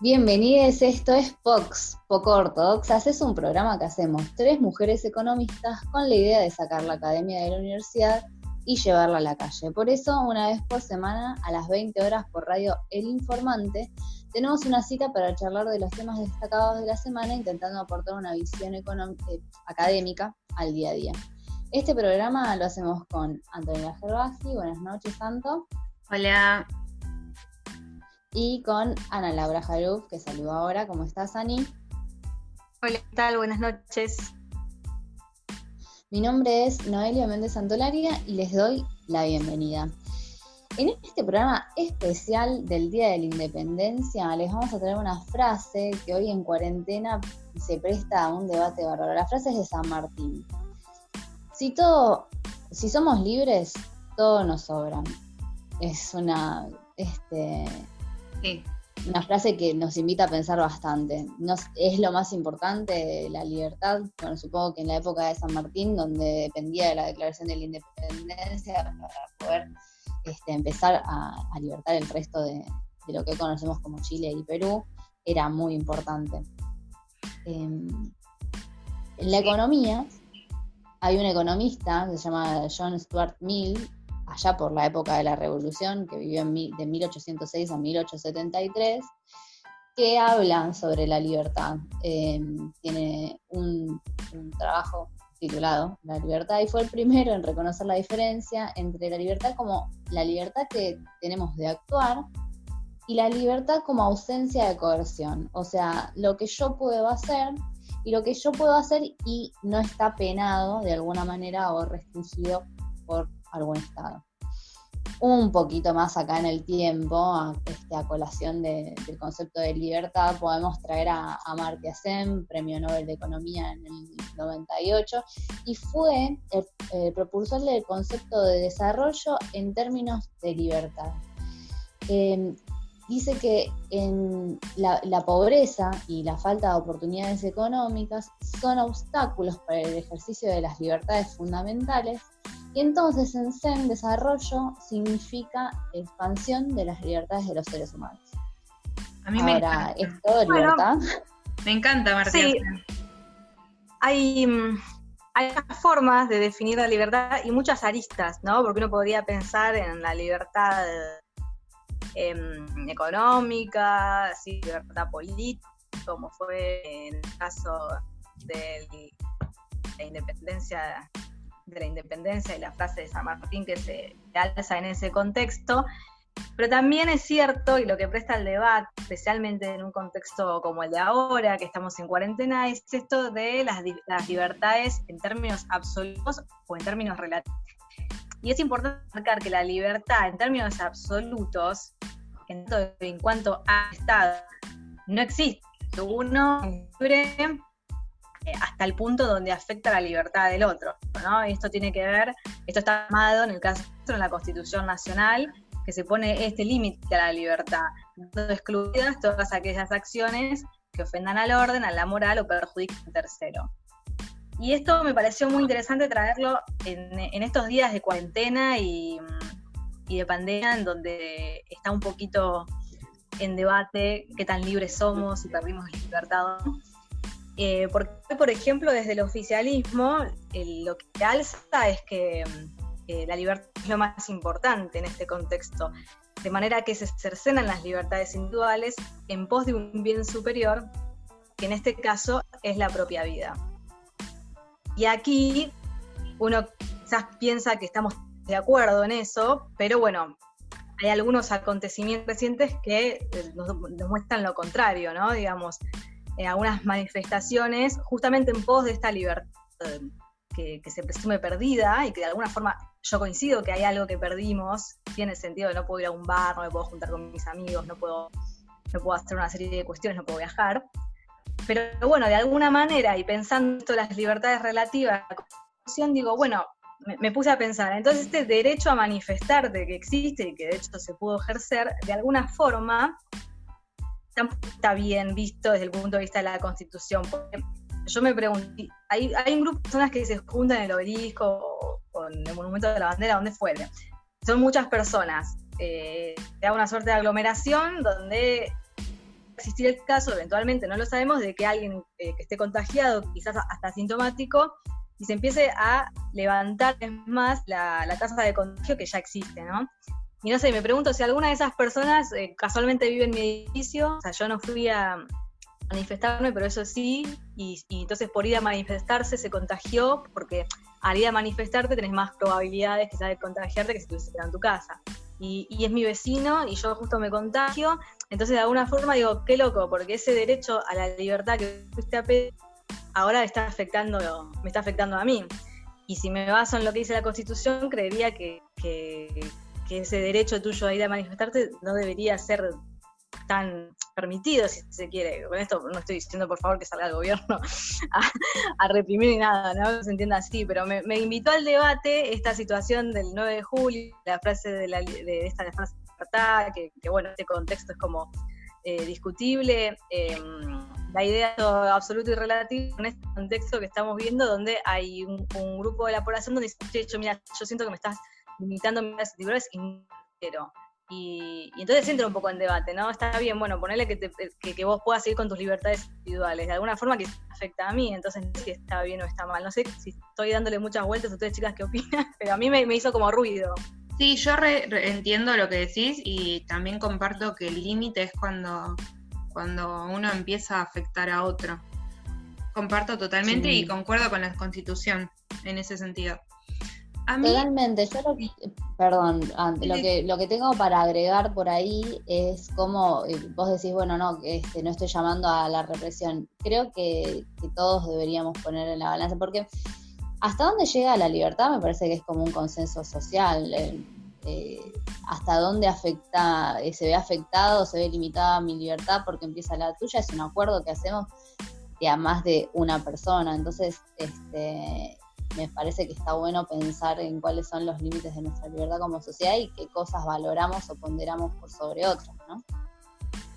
Bienvenides, esto es POX, Poco Ortodoxas. Es un programa que hacemos tres mujeres economistas con la idea de sacar la academia de la universidad y llevarla a la calle. Por eso, una vez por semana, a las 20 horas por radio El Informante, tenemos una cita para charlar de los temas destacados de la semana, intentando aportar una visión académica al día a día. Este programa lo hacemos con Antonella Gervasi. Buenas noches, Santo. Hola. Y con Ana Laura Jaruf, que saluda ahora. ¿Cómo estás, Ani? Hola, ¿qué tal? Buenas noches. Mi nombre es Noelia Méndez Santolaria y les doy la bienvenida. En este programa especial del Día de la Independencia les vamos a traer una frase que hoy en cuarentena se presta a un debate bárbaro. La frase es de San Martín. Si somos libres, todo nos sobra. Es una frase que nos invita a pensar bastante. Es lo más importante, la libertad. Bueno, supongo que en la época de San Martín, donde dependía de la Declaración de la Independencia para poder empezar a libertar el resto de lo que conocemos como Chile y Perú, era muy importante. En la economía hay un economista que se llama John Stuart Mill, allá por la época de la Revolución, que vivió de 1806 a 1873, que hablan sobre la libertad. Tiene un trabajo titulado La libertad, y fue el primero en reconocer la diferencia entre la libertad como la libertad que tenemos de actuar y la libertad como ausencia de coerción. O sea, lo que yo puedo hacer y lo que yo puedo hacer y no está penado de alguna manera o restringido por algún estado. Un poquito más acá en el tiempo, a colación del concepto de libertad, podemos traer a Amartya Sen, Premio Nobel de Economía en el 98, y fue el propulsor del concepto de desarrollo en términos de libertad. Dice que la pobreza y la falta de oportunidades económicas son obstáculos para el ejercicio de las libertades fundamentales, y entonces en Zen desarrollo significa expansión de las libertades de los seres humanos. A mí me encanta. Ahora, ¿es todo libertad? Me encanta, Martín. Sí. Hay formas de definir la libertad y muchas aristas, ¿no? Porque uno podría pensar en la libertad económica, sí, libertad política, como fue en el caso de la independencia y la frase de San Martín que se alza en ese contexto, pero también es cierto, y lo que presta el debate, especialmente en un contexto como el de ahora, que estamos en cuarentena, es esto de las libertades en términos absolutos o en términos relativos. Y es importante marcar que la libertad en términos absolutos, en cuanto a Estado, no existe. Uno es libre hasta el punto donde afecta la libertad del otro, ¿no? Y esto está armado en el caso nuestro en la Constitución Nacional, que se pone este límite a la libertad, excluidas todas aquellas acciones que ofendan al orden, a la moral o perjudiquen a un tercero. Y esto me pareció muy interesante traerlo en estos días de cuarentena y de pandemia, en donde está un poquito en debate qué tan libres somos, si perdimos la libertad o no. Porque, por ejemplo, desde el oficialismo, lo que alza es que la libertad es lo más importante en este contexto, de manera que se cercenan las libertades individuales en pos de un bien superior, que en este caso es la propia vida. Y aquí uno quizás piensa que estamos de acuerdo en eso, pero bueno, hay algunos acontecimientos recientes que nos muestran lo contrario, ¿no? Digamos, algunas manifestaciones justamente en pos de esta libertad que se presume perdida y que de alguna forma yo coincido que hay algo que perdimos, tiene el sentido de no puedo ir a un bar, no me puedo juntar con mis amigos, no puedo hacer una serie de cuestiones, no puedo viajar, pero bueno, de alguna manera, y pensando esto de las libertades relativas a la Constitución, digo, bueno, me puse a pensar, entonces este derecho a manifestarte que existe y que de hecho se pudo ejercer, de alguna forma tampoco está bien visto desde el punto de vista de la Constitución, porque yo me pregunté, hay un grupo de personas que se juntan en el Obelisco o en el Monumento de la Bandera, donde fuere, son muchas personas, se da una suerte de aglomeración donde existir el caso, eventualmente no lo sabemos, de que alguien que esté contagiado, quizás hasta asintomático, y se empiece a levantar más la tasa de contagio que ya existe, ¿no? Y no sé, me pregunto si alguna de esas personas casualmente vive en mi edificio, o sea, yo no fui a manifestarme, pero eso sí, y entonces por ir a manifestarse se contagió, porque al ir a manifestarte tenés más probabilidades quizás de contagiarte que si estuvieses en tu casa. Y es mi vecino, y yo justo me contagio, entonces de alguna forma digo, qué loco, porque ese derecho a la libertad que fuiste a pedir, ahora me está afectando a mí. Y si me baso en lo que dice la Constitución, creería que ese derecho tuyo a ir a manifestarte no debería ser tan permitido, si se quiere. Con esto no estoy diciendo, por favor, que salga el gobierno a reprimir ni nada, no se entienda así, pero me invitó al debate esta situación del 9 de julio, la frase de esta frase de libertad, que bueno, este contexto es como discutible, la idea es absoluto y relativo en este contexto que estamos viendo, donde hay un grupo de la población donde dice, mira, yo siento que me estás limitando mis actividades y no quiero. Y entonces entra un poco en debate, ¿no? Está bien, bueno, ponerle que vos puedas seguir con tus libertades individuales, de alguna forma que afecta a mí, entonces no sé si está bien o está mal. No sé si estoy dándole muchas vueltas a ustedes, chicas, qué opinan, pero a mí me hizo como ruido. Sí, yo entiendo lo que decís y también comparto que el límite es cuando uno empieza a afectar a otro. Comparto totalmente y concuerdo con la Constitución en ese sentido. A mí, totalmente, yo lo que tengo para agregar por ahí es como vos decís, bueno, no estoy llamando a la represión. Creo que todos deberíamos poner en la balanza, porque hasta dónde llega la libertad me parece que es como un consenso social. Hasta dónde se ve afectado, se ve limitada mi libertad porque empieza la tuya, es un acuerdo que hacemos de a más de una persona. Entonces, me parece que está bueno pensar en cuáles son los límites de nuestra libertad como sociedad y qué cosas valoramos o ponderamos por sobre otras, ¿no?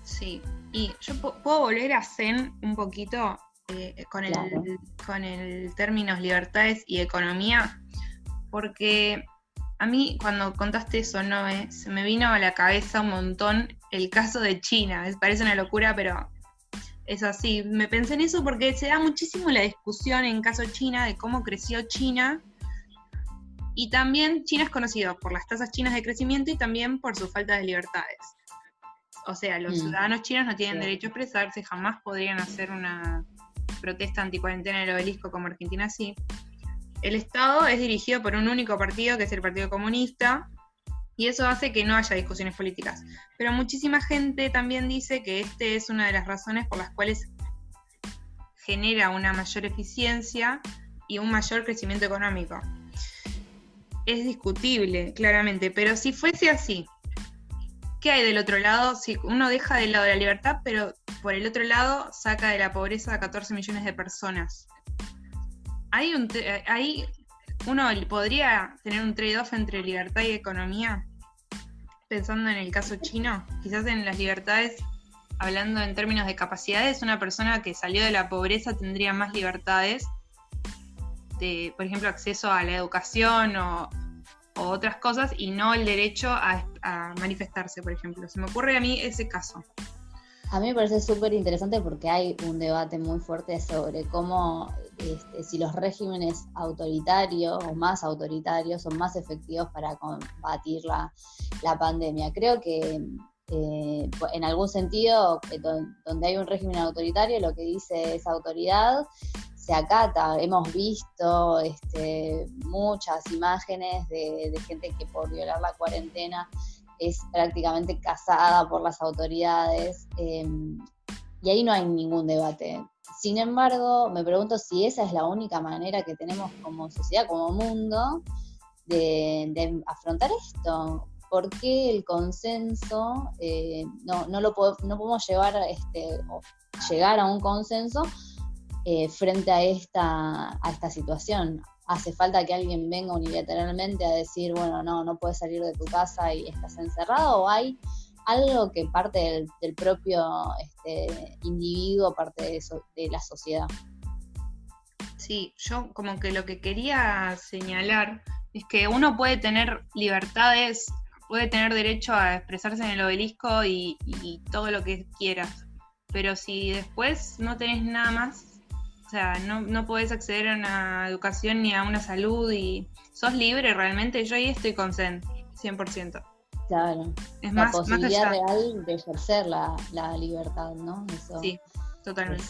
Sí, y yo puedo volver a Zen un poquito con el términos libertades y economía, porque a mí cuando contaste eso, ¿no? Se me vino a la cabeza un montón el caso de China. Me parece una locura, pero es así. Me pensé en eso porque se da muchísimo la discusión en caso China de cómo creció China, y también China es conocido por las tasas chinas de crecimiento y también por su falta de libertades. O sea, los ciudadanos chinos no tienen derecho a expresarse, jamás podrían hacer una protesta anticuarentena en el obelisco como Argentina sí. El Estado es dirigido por un único partido, que es el Partido Comunista, y eso hace que no haya discusiones políticas. Pero muchísima gente también dice que es una de las razones por las cuales genera una mayor eficiencia y un mayor crecimiento económico. Es discutible, claramente, pero si fuese así, ¿qué hay del otro lado? Si uno deja de lado la libertad, pero por el otro lado saca de la pobreza a 14 millones de personas. Uno podría tener un trade-off entre libertad y economía, pensando en el caso chino. Quizás en las libertades, hablando en términos de capacidades, una persona que salió de la pobreza tendría más libertades de, por ejemplo, acceso a la educación o otras cosas, y no el derecho a manifestarse, por ejemplo. Se me ocurre a mí ese caso. A mí me parece súper interesante porque hay un debate muy fuerte sobre cómo si los regímenes autoritarios o más autoritarios son más efectivos para combatir la pandemia. Creo que en algún sentido, donde hay un régimen autoritario, lo que dice esa autoridad se acata. Hemos visto muchas imágenes de gente que por violar la cuarentena es prácticamente cazada por las autoridades, y ahí no hay ningún debate. Sin embargo, me pregunto si esa es la única manera que tenemos como sociedad, como mundo, de afrontar esto. ¿Por qué el consenso no podemos llegar a un consenso frente a esta situación? Hace falta que alguien venga unilateralmente a decir, bueno, no puedes salir de tu casa y estás encerrado, o hay algo que parte del propio individuo, parte de la sociedad. Sí, yo como que lo que quería señalar es que uno puede tener libertades, puede tener derecho a expresarse en el obelisco y todo lo que quieras, pero si después no tenés nada más, o sea, no podés acceder a una educación ni a una salud y sos libre realmente, yo ahí estoy con Zen, 100%. Claro, Es la más posibilidad allá. real de ejercer la libertad, ¿no? Eso Sí, totalmente.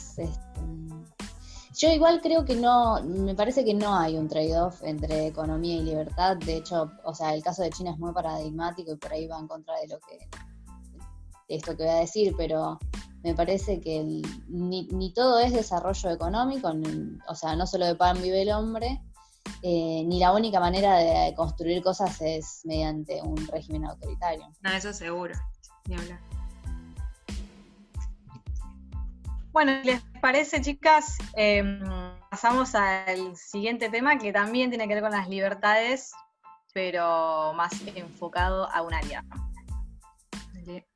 Yo igual creo que no, me parece que no hay un trade-off entre economía y libertad. De hecho, o sea, el caso de China es muy paradigmático y por ahí va en contra de esto que voy a decir, pero me parece que ni todo es desarrollo económico, o sea, no solo de pan vive el hombre, ni la única manera de construir cosas es mediante un régimen autoritario. No, eso seguro, ni hablar. Bueno, ¿les parece, chicas? Pasamos al siguiente tema que también tiene que ver con las libertades, pero más enfocado a un área. Dale.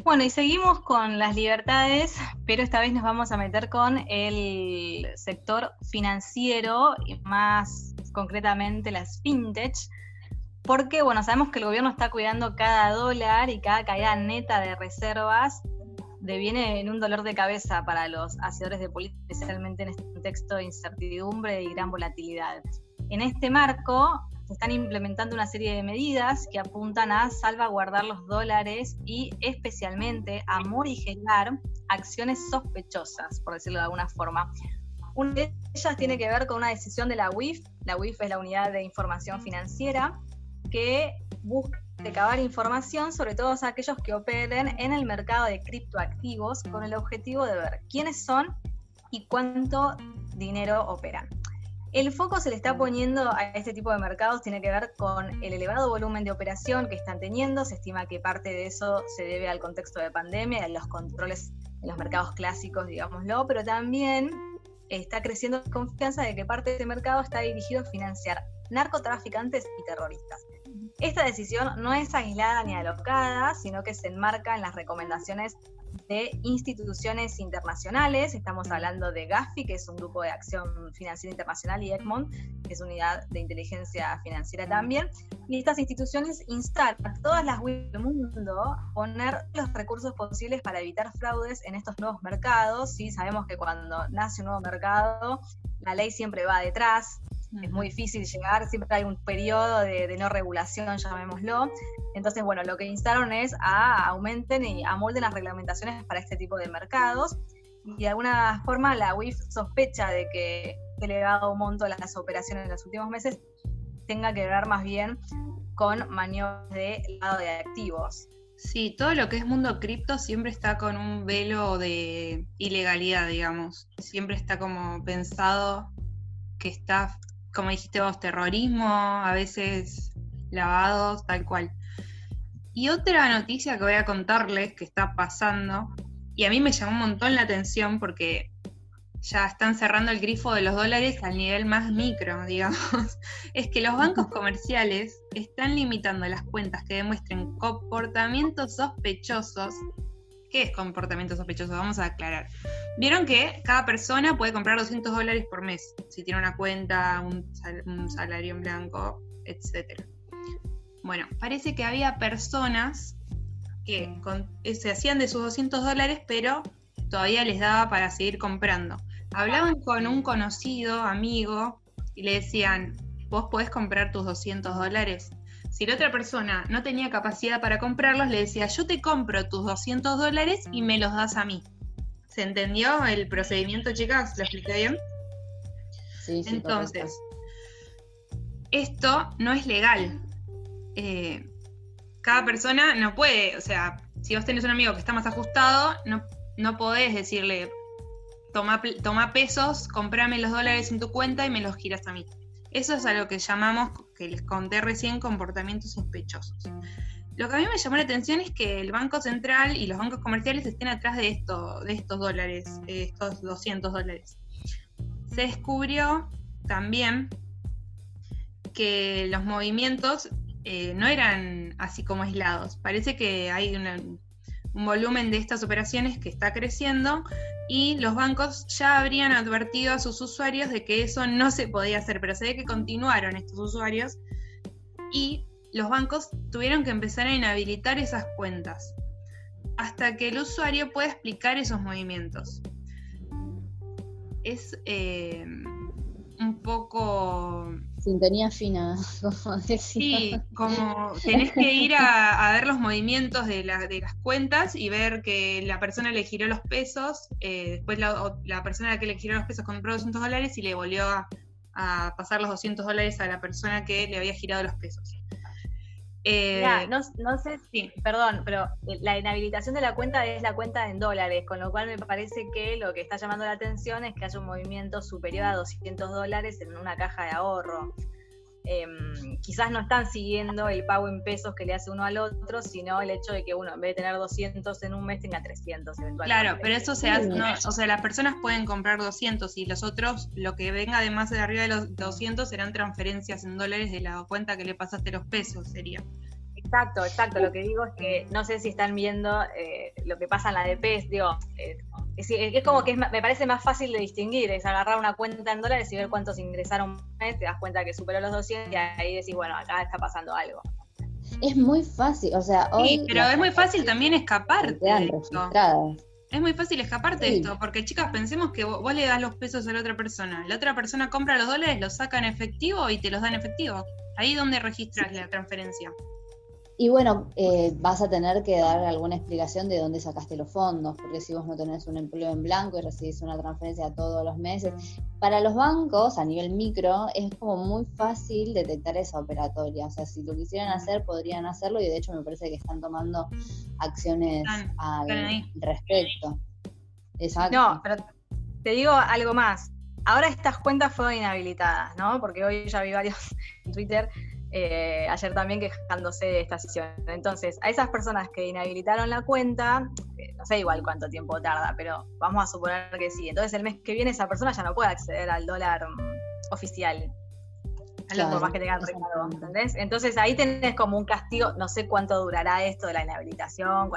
Bueno, y seguimos con las libertades, pero esta vez nos vamos a meter con el sector financiero y más concretamente las fintech, porque bueno, sabemos que el gobierno está cuidando cada dólar y cada caída neta de reservas deviene en un dolor de cabeza para los hacedores de política, especialmente en este contexto de incertidumbre y gran volatilidad. En este marco se están implementando una serie de medidas que apuntan a salvaguardar los dólares y especialmente a morigerar acciones sospechosas, por decirlo de alguna forma. Una de ellas tiene que ver con una decisión de la UIF. La UIF es la Unidad de Información Financiera, que busca recabar información sobre todos aquellos que operen en el mercado de criptoactivos con el objetivo de ver quiénes son y cuánto dinero operan. El foco se le está poniendo a este tipo de mercados, tiene que ver con el elevado volumen de operación que están teniendo. Se estima que parte de eso se debe al contexto de pandemia, a los controles en los mercados clásicos, digámoslo, pero también está creciendo la confianza de que parte de este mercado está dirigido a financiar narcotraficantes y terroristas. Esta decisión no es aislada ni alocada, sino que se enmarca en las recomendaciones de instituciones internacionales. Estamos hablando de Gafi, que es un grupo de acción financiera internacional, y Egmont, que es unidad de inteligencia financiera también. Y estas instituciones instan a todas las web del mundo a poner los recursos posibles para evitar fraudes en estos nuevos mercados. ¿Sí? Sabemos que cuando nace un nuevo mercado, la ley siempre va detrás. Es muy difícil llegar, siempre hay un periodo de no regulación, llamémoslo. Entonces, bueno, lo que instaron es a aumenten y amolden las reglamentaciones para este tipo de mercados. Y de alguna forma la UIF sospecha de que este elevado monto de las operaciones en los últimos meses tenga que ver más bien con maniobras de lavado de activos. Sí, todo lo que es mundo cripto siempre está con un velo de ilegalidad, digamos. Siempre está como pensado que está, como dijiste vos, terrorismo, a veces lavados, tal cual. Y otra noticia que voy a contarles que está pasando, y a mí me llamó un montón la atención porque ya están cerrando el grifo de los dólares al nivel más micro, digamos, es que los bancos comerciales están limitando las cuentas que demuestren comportamientos sospechosos. ¿Qué es comportamiento sospechoso? Vamos a aclarar. Vieron que cada persona puede comprar $200 por mes, si tiene una cuenta, un salario en blanco, etc. Bueno, parece que había personas que se hacían de sus $200, pero todavía les daba para seguir comprando. Hablaban con un conocido, amigo, y le decían, ¿vos podés comprar tus $200? Si la otra persona no tenía capacidad para comprarlos, le decía, yo te compro tus $200 y me los das a mí. ¿Se entendió el procedimiento, chicas? ¿Lo expliqué bien? Sí, entonces, correcto. Esto no es legal. Cada persona no puede, o sea, si vos tenés un amigo que está más ajustado, no podés decirle, toma pesos, comprame los dólares en tu cuenta y me los giras a mí. Eso es a lo que llamamos, que les conté recién, comportamientos sospechosos. Lo que a mí me llamó la atención es que el Banco Central y los bancos comerciales estén atrás de estos dólares, estos $200. Se descubrió también que los movimientos no eran así como aislados. Parece que hay un volumen de estas operaciones que está creciendo y los bancos ya habrían advertido a sus usuarios de que eso no se podía hacer, pero se ve que continuaron estos usuarios y los bancos tuvieron que empezar a inhabilitar esas cuentas hasta que el usuario pueda explicar esos movimientos. Es un poco... Sintonía fina, como decía. Sí, como tenés que ir a ver los movimientos de las cuentas y ver que la persona le giró los pesos, después la persona a la que le giró los pesos compró $200 y le volvió a pasar los $200 a la persona que le había girado los pesos. No sé si, perdón, pero la inhabilitación de la cuenta es la cuenta en dólares, con lo cual me parece que lo que está llamando la atención es que haya un movimiento superior a $200 en una caja de ahorro. Quizás no están siguiendo el pago en pesos que le hace uno al otro, sino el hecho de que uno en vez de tener 200 en un mes tenga 300 eventualmente. Claro, pero eso se hace, no, o sea, las personas pueden comprar 200 y los otros, lo que venga además de arriba de los 200 serán transferencias en dólares de la cuenta que le pasaste los pesos, sería. Exacto, lo que digo es que no sé si están viendo lo que pasa en la ADP, digo, es como que me parece más fácil de distinguir, es agarrar una cuenta en dólares y ver cuántos ingresaron un mes, te das cuenta que superó los 200 y ahí decís, bueno, acá está pasando algo. Es muy fácil, o sea, hoy... Sí, pero es muy fácil también escaparte de esto. Es muy fácil escaparte de esto, porque chicas, pensemos que vos le das los pesos a la otra persona compra los dólares, los saca en efectivo y te los da en efectivo. Ahí es donde registras la transferencia. Y bueno, vas a tener que dar alguna explicación de dónde sacaste los fondos, porque si vos no tenés un empleo en blanco y recibís una transferencia todos los meses, para los bancos a nivel micro es como muy fácil detectar esa operatoria. O sea, si lo quisieran hacer, podrían hacerlo y de hecho me parece que están tomando acciones al respecto. Exacto. No, pero te digo algo más. Ahora estas cuentas fueron inhabilitadas, ¿no? Porque hoy ya vi varios en Twitter, ayer también quejándose de esta decisión. Entonces, a esas personas que inhabilitaron la cuenta, no sé igual cuánto tiempo tarda, pero vamos a suponer que sí. Entonces, el mes que viene esa persona ya no puede acceder al dólar oficial. Claro, por más que tengan recado, ¿entendés? Entonces, ahí tenés como un castigo, no sé cuánto durará esto de la inhabilitación,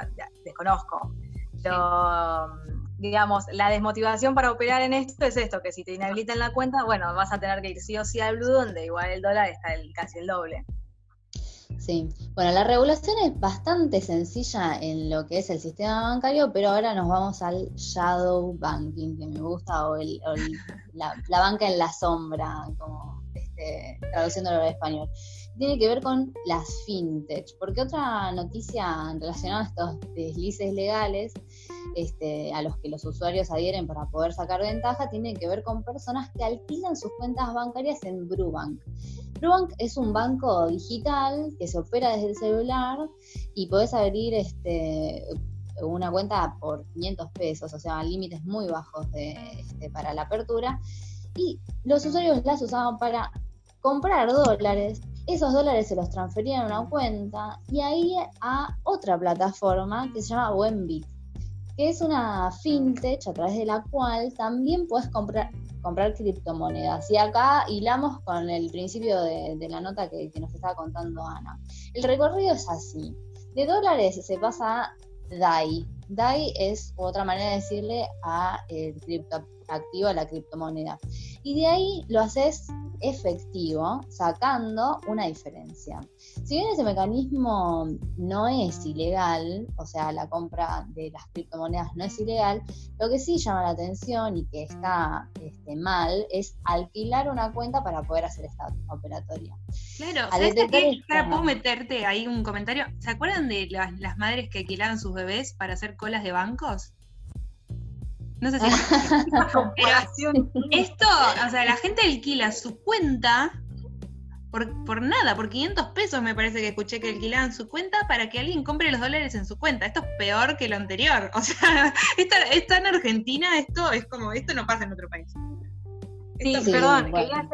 desconozco. Pero... digamos, la desmotivación para operar en esto es esto, que si te inhabilitan la cuenta, bueno, vas a tener que ir sí o sí al Blue, donde igual el dólar está casi el doble. Sí, bueno, la regulación es bastante sencilla en lo que es el sistema bancario, pero ahora nos vamos al shadow banking, que me gusta, o la banca en la sombra, como traduciéndolo al español. Tiene que ver con las fintech, porque otra noticia relacionada a estos deslices legales a los que los usuarios adhieren para poder sacar ventaja, tiene que ver con personas que alquilan sus cuentas bancarias en Brubank. Brubank es un banco digital que se opera desde el celular y podés abrir una cuenta por $500, o sea, límites muy bajos para la apertura, y los usuarios las usaban para comprar dólares. Esos dólares se los transferían a una cuenta y ahí a otra plataforma que se llama Buenbit, que es una fintech a través de la cual también puedes comprar criptomonedas. Y acá hilamos con el principio de la nota que nos estaba contando Ana. El recorrido es así. De dólares se pasa a DAI. DAI es otra manera de decirle a el criptoactivo, a la criptomoneda. Y de ahí lo haces efectivo, sacando una diferencia. Si bien ese mecanismo no es ilegal, o sea, la compra de las criptomonedas no es ilegal, lo que sí llama la atención y que está mal es alquilar una cuenta para poder hacer esta operatoria. Claro, ¿sabes qué? ¿Puedo meterte ahí un comentario? ¿Se acuerdan de las madres que alquilaban sus bebés para hacer colas de bancos? No sé si pero esto, o sea, la gente alquila su cuenta por nada, por $500 me parece que escuché que alquilaban su cuenta para que alguien compre los dólares en su cuenta. Esto es peor que lo anterior. O sea, está en Argentina, esto no pasa en otro país. Sí, perdón, bueno.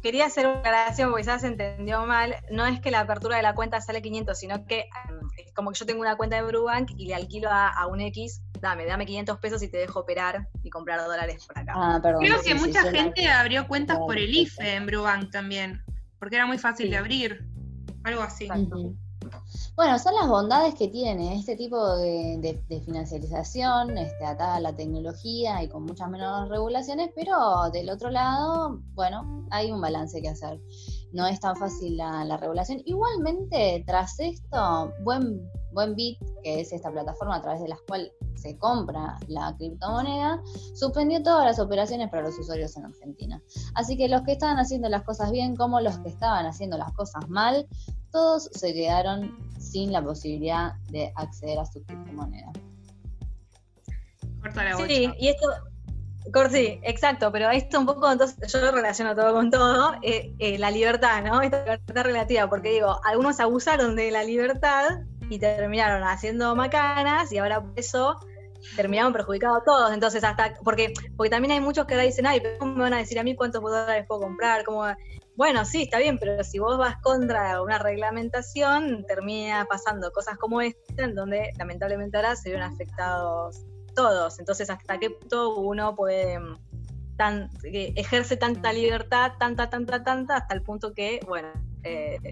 Quería hacer una aclaración porque quizás se entendió mal. No es que la apertura de la cuenta sale 500, sino que es como que yo tengo una cuenta de Brubank y le alquilo a un X, dame $500 y te dejo operar y comprar dólares por acá. Perdón, creo que mucha gente abrió cuentas por el IFE en Brubank también, porque era muy fácil de abrir, algo así. Uh-huh. Bueno, son las bondades que tiene este tipo de financiarización, atada a la tecnología y con muchas menos regulaciones, pero del otro lado, bueno, hay un balance que hacer. No es tan fácil la regulación. Igualmente, tras esto, Buenbit, que es esta plataforma a través de la cual se compra la criptomoneda, suspendió todas las operaciones para los usuarios en Argentina. Así que los que estaban haciendo las cosas bien, como los que estaban haciendo las cosas mal, todos se quedaron sin la posibilidad de acceder a su criptomoneda. Corta la bocha. Sí, y esto, sí, exacto, pero esto un poco, entonces yo relaciono todo con todo, la libertad, ¿no? Esta libertad relativa, porque digo, algunos abusaron de la libertad y terminaron haciendo macanas y ahora por eso terminaron perjudicados todos. Entonces, porque también hay muchos que dicen, ay, pero ¿cómo me van a decir a mí cuántos dólares puedo comprar? Bueno, sí, está bien, pero si vos vas contra una reglamentación, termina pasando cosas como esta, en donde lamentablemente ahora se ven afectados todos. Entonces, ¿hasta qué punto uno puede ejerce tanta libertad, tanta, hasta el punto que, bueno,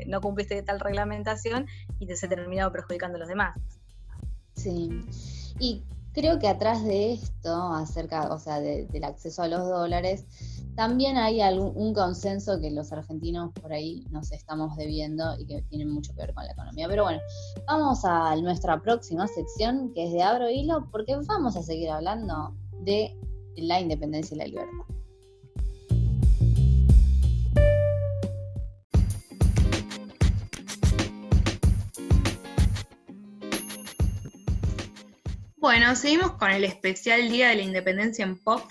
no cumpliste tal reglamentación y se termina perjudicando a los demás? Sí, y creo que atrás de esto, acerca, o sea, del acceso a los dólares, también hay un consenso que los argentinos por ahí nos estamos debiendo y que tiene mucho que ver con la economía. Pero bueno, vamos a nuestra próxima sección, que es de Abro Hilo, porque vamos a seguir hablando de la independencia y la libertad. Bueno, seguimos con el especial Día de la Independencia en Pop,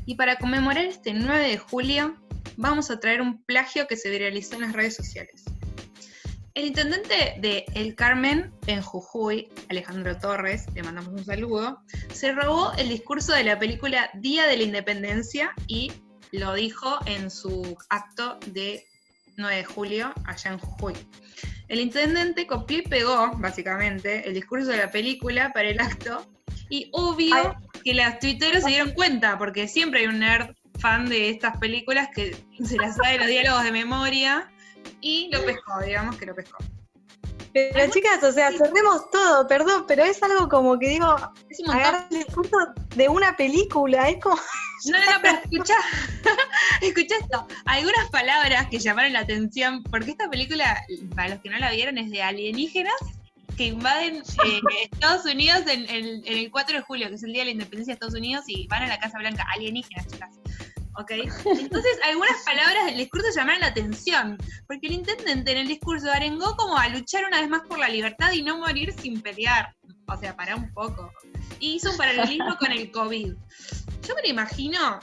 y para conmemorar este 9 de julio vamos a traer un plagio que se viralizó en las redes sociales. El intendente de El Carmen, en Jujuy, Alejandro Torres, le mandamos un saludo, se robó el discurso de la película Día de la Independencia y lo dijo en su acto de 9 de julio allá en Jujuy. El intendente copió y pegó, básicamente, el discurso de la película para el acto, y obvio que las tuiteros se dieron cuenta, porque siempre hay un nerd fan de estas películas que se las sabe los diálogos de memoria, y lo pescó, digamos que lo pescó. Pero chicas, o sea, cerremos todo, perdón, pero es algo como que digo, agarrar el discurso de una película, es como... No, pero escuchá esto. Algunas palabras que llamaron la atención, porque esta película, para los que no la vieron, es de alienígenas que invaden Estados Unidos en el 4 de julio, que es el Día de la Independencia de Estados Unidos, y van a la Casa Blanca. Alienígenas, chicas. ¿Ok? Entonces, algunas palabras del discurso llamaron la atención, porque el intendente en el discurso arengó como a luchar una vez más por la libertad y no morir sin pelear. O sea, pará un poco. Y hizo un paralelismo con el COVID. Yo me lo imagino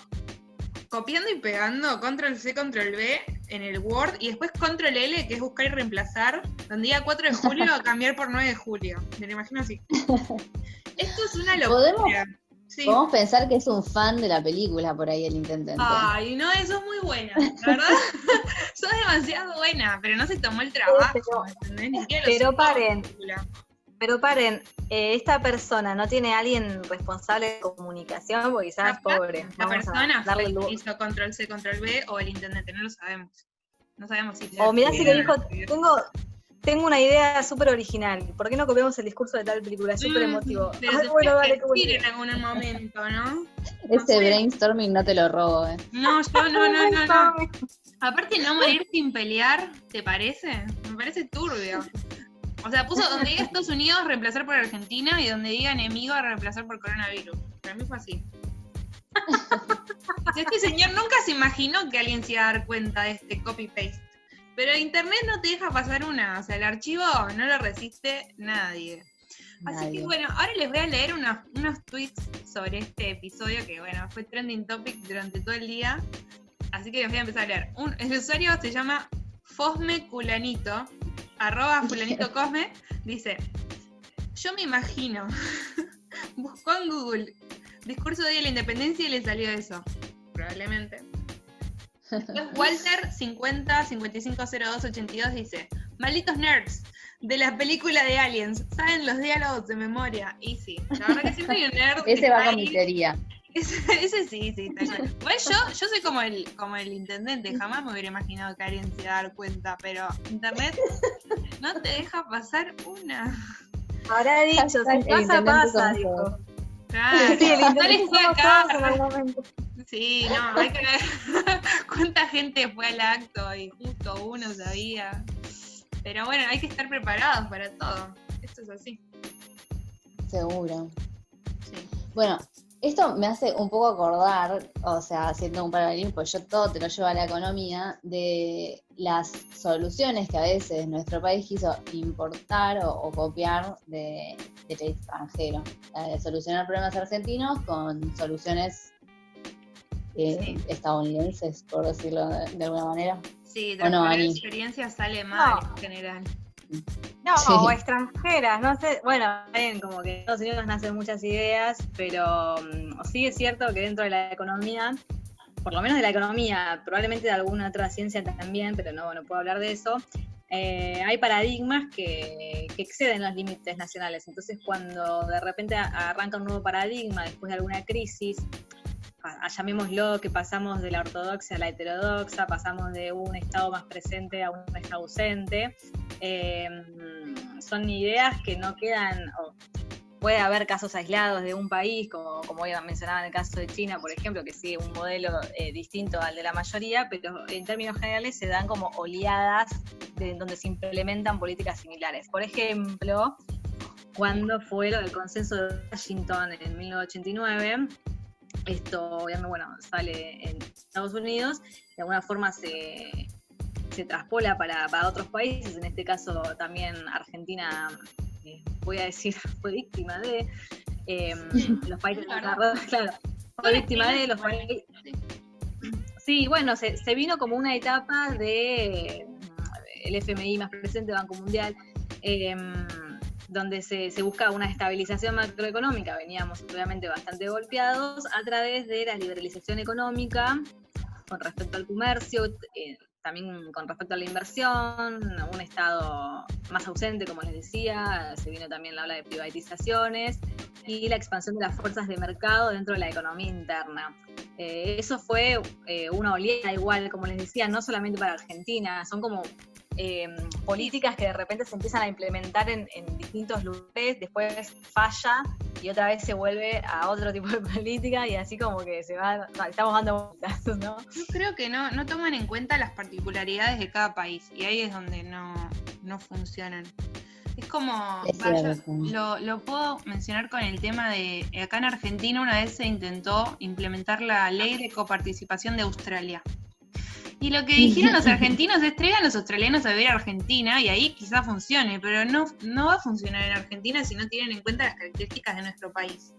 copiando y pegando Control-C, Control-V en el Word y después Control-L, que es buscar y reemplazar, donde diga 4 de julio cambiar por 9 de julio. Me lo imagino así. Esto es una locura. Podemos pensar que es un fan de la película por ahí el intendente. Ay, no, eso es muy buena, la verdad. Sos demasiado buena, pero no se tomó el trabajo, ¿entendés? Ni siquiera Pero paren, esta persona no tiene a alguien responsable de comunicación, porque quizás es pobre. La persona hizo Control-C, Control-V o el intendente, no lo sabemos. No sabemos si... O mirá si le dijo, tengo una idea súper original, ¿por qué no copiamos el discurso de tal película? Es súper emotivo. Pero bueno, dale, en algún momento, ¿no? Ese brainstorming no te lo robo, No, yo no. Aparte, no morir sin pelear, ¿te parece? Me parece turbio. O sea, puso donde diga Estados Unidos reemplazar por Argentina y donde diga enemigo reemplazar por coronavirus. Para mí fue así. Este señor nunca se imaginó que alguien se iba a dar cuenta de este copy-paste. Pero internet no te deja pasar una. O sea, el archivo no lo resiste nadie. Así que bueno, ahora les voy a leer unos tweets sobre este episodio que bueno, fue trending topic durante todo el día. Así que les voy a empezar a leer. El usuario se llama FosmeCulanito. @fulanitocosme, dice: yo me imagino, buscó en Google discurso de la independencia y le salió eso, probablemente. Después Walter 50550282 dice: malditos nerds de la película de Aliens, saben los diálogos de memoria. Y sí, la verdad que siempre hay un nerd ese va con mi teoría. Ese sí, tal cual. Igual yo soy como el intendente, jamás me hubiera imaginado que alguien se iba a dar cuenta, pero internet no te deja pasar una. Habrá dicho, si pasa, dijo. Claro, sí, el no intendente les fue somos acá. todos en algún momento. Sí, no, hay que ver cuánta gente fue al acto y justo uno sabía. Pero bueno, hay que estar preparados para todo. Esto es así. Seguro. Sí. Bueno, esto me hace un poco acordar, o sea, haciendo un paralelismo, pues yo todo te lo llevo a la economía, de las soluciones que a veces nuestro país quiso importar o copiar del extranjero. De solucionar problemas argentinos con soluciones estadounidenses, por decirlo de alguna manera. Sí, transferir experiencia sale mal en general. No, sí. O extranjeras, no sé, bueno, como que en Estados Unidos nacen muchas ideas, pero sí es cierto que dentro de la economía, por lo menos de la economía, probablemente de alguna otra ciencia también, pero no puedo hablar de eso, hay paradigmas que exceden los límites nacionales. Entonces cuando de repente arranca un nuevo paradigma después de alguna crisis, llamémoslo que pasamos de la ortodoxia a la heterodoxa, pasamos de un estado más presente a un estado ausente, son ideas que no quedan, puede haber casos aislados de un país, como ya mencionaba en el caso de China, por ejemplo, que sigue un modelo distinto al de la mayoría, pero en términos generales se dan como oleadas donde se implementan políticas similares. Por ejemplo, cuando fue lo del consenso de Washington en 1989, esto obviamente sale en Estados Unidos, de alguna forma se traspola para otros países, en este caso también Argentina, voy a decir, fue víctima de los países desarrollados, claro, fue víctima de los países. Sí, se vino como una etapa de el FMI más presente, Banco Mundial, donde se buscaba una estabilización macroeconómica. Veníamos obviamente bastante golpeados a través de la liberalización económica con respecto al comercio, también con respecto a la inversión, un Estado más ausente, como les decía, se vino también la ola de privatizaciones y la expansión de las fuerzas de mercado dentro de la economía interna. Eso fue una oleada igual, como les decía, no solamente para Argentina, son como políticas que de repente se empiezan a implementar en distintos lugares, después falla y otra vez se vuelve a otro tipo de política y así como que estamos dando vueltas, ¿no? Yo creo que no toman en cuenta las particularidades de cada país y ahí es donde no funcionan. Es como, lo puedo mencionar con el tema de, acá en Argentina una vez se intentó implementar la ley de coparticipación de Australia. Y lo que dijeron los argentinos es traigan a los australianos a vivir a Argentina y ahí quizás funcione, pero no va a funcionar en Argentina si no tienen en cuenta las características de nuestro país.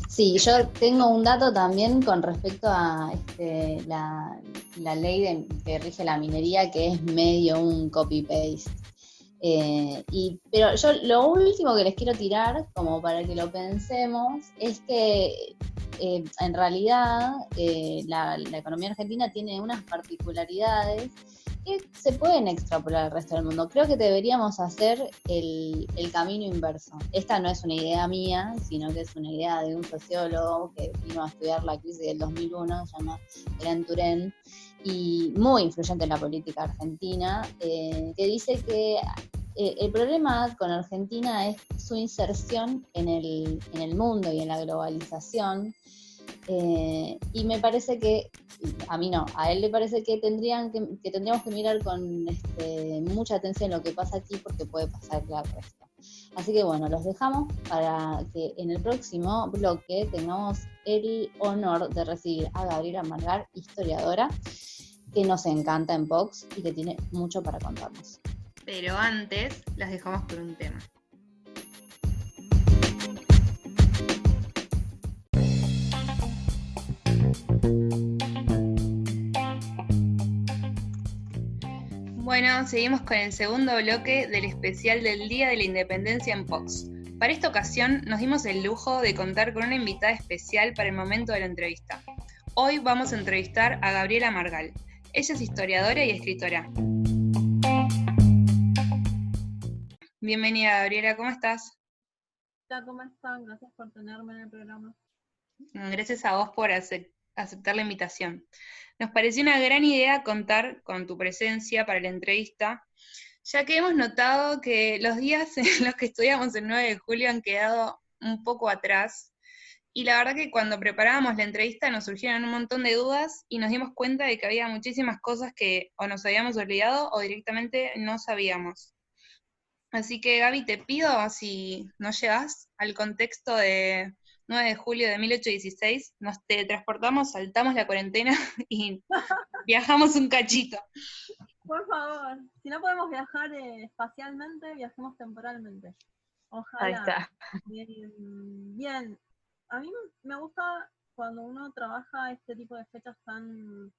Sí, yo tengo un dato también con respecto a la ley que rige la minería, que es medio un copy-paste. Pero yo lo último que les quiero tirar, como para que lo pensemos, es que en realidad la economía argentina tiene unas particularidades que se pueden extrapolar al resto del mundo. Creo que deberíamos hacer el camino inverso. Esta no es una idea mía, sino que es una idea de un sociólogo que vino a estudiar la crisis del 2001, se llama Hélène Touraine, y muy influyente en la política argentina, que dice que el problema con Argentina es su inserción en el mundo y en la globalización, y me parece que, a mí no, a él le parece que tendríamos que mirar con mucha atención lo que pasa aquí porque puede pasar al resto. Así que bueno, los dejamos para que en el próximo bloque tengamos el honor de recibir a Gabriela Margal, historiadora, que nos encanta en Vox y que tiene mucho para contarnos. Pero antes las dejamos por un tema. Bueno, seguimos con el segundo bloque del especial del Día de la Independencia en Vox. Para esta ocasión nos dimos el lujo de contar con una invitada especial para el momento de la entrevista. Hoy vamos a entrevistar a Gabriela Margal. Ella es historiadora y escritora. Bienvenida, Gabriela, ¿cómo estás? Hola, ¿cómo están? Gracias por tenerme en el programa. Gracias a vos por aceptar la invitación. Nos pareció una gran idea contar con tu presencia para la entrevista, ya que hemos notado que los días en los que estudiamos el 9 de julio han quedado un poco atrás, y la verdad que cuando preparábamos la entrevista nos surgieron un montón de dudas y nos dimos cuenta de que había muchísimas cosas que o nos habíamos olvidado o directamente no sabíamos. Así que Gaby, te pido, si nos llevas al contexto de 9 de julio de 1816, nos teletransportamos, saltamos la cuarentena y viajamos un cachito. Por favor, si no podemos viajar espacialmente, viajemos temporalmente. Ojalá. Ahí está. Bien, a mí me gusta cuando uno trabaja este tipo de fechas tan,